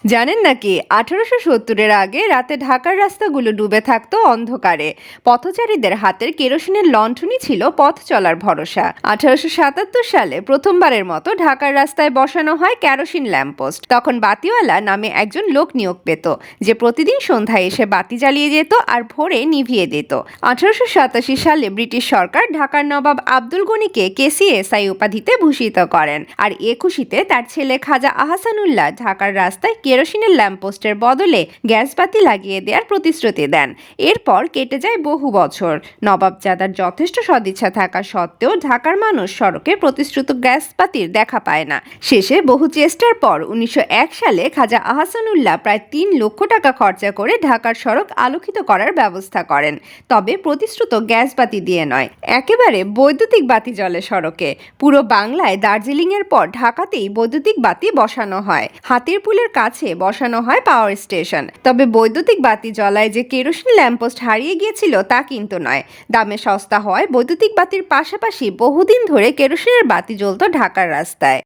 জানেন নাকি 1870-এর আগে রাতে ঢাকার রাস্তাগুলো ডুবে থাকতো অন্ধকারে। পথচারীদের হাতের কেরোসিনের লণ্ঠনই ছিল পথ চলার ভরসা। 1877 সালে প্রথমবারের মতো ঢাকার রাস্তায় বসানো হয় কেরোসিন ল্যাম্পপোস্ট। তখন বাতিওয়ালা নামে একজন লোক নিয়োগ পেত, যে প্রতিদিন সন্ধ্যায় এসে বাতি জ্বালিয়ে যেত আর ভোরে নিভিয়ে দিত। 1887 সালে ব্রিটিশ সরকার ঢাকার নবাব আব্দুল গনিকে কেসিএসআই উপাধিতে ভূষিত করেন, আর এ খুশিতে তার ছেলে খাজা আহসানুল্লাহ ঢাকার রাস্তায় কেরোসিনের ল্যাম্পপোস্টের বদলে গ্যাসবাতি লাগিয়ে দেওয়ার প্রতিশ্রুতি দেন। এরপর কেটে যায় বহু বছর। নবাবজাদার যথেষ্ট সদিচ্ছা থাকা সত্ত্বেও ঢাকার মানুষ সড়কে প্রতিশ্রুত গ্যাসবাতির দেখা পায় না। শেষে বহু চেষ্টার পর 1901 সালে খাজা আহসানুল্লাহ প্রায় 3 লক্ষ টাকা খরচা করে ঢাকার সড়ক আলোকিত করার ব্যবস্থা করেন, তবে প্রতিশ্রুত গ্যাসবাতি দিয়ে নয়, একেবারে বৈদ্যুতিক বাতি জ্বলে সড়কে। পুরো বাংলায় দার্জিলিংয়ের পর ঢাকাতেই বৈদ্যুতিক বাতি বসানো হয়। হাতিরপুলের কাছে বসানো হয় পাওয়ার স্টেশন। তবে বৈদ্যুতিক বাতি জ্বলায় যে কেরোসিন ল্যাম্পপোস্ট হারিয়ে গিয়েছিল তা কিন্তু নয়। দামে সস্তা হওয়ায় বৈদ্যুতিক বাতির পাশাপাশি বহুদিন ধরে কেরোসিনের বাতি জ্বলত ঢাকার রাস্তায়।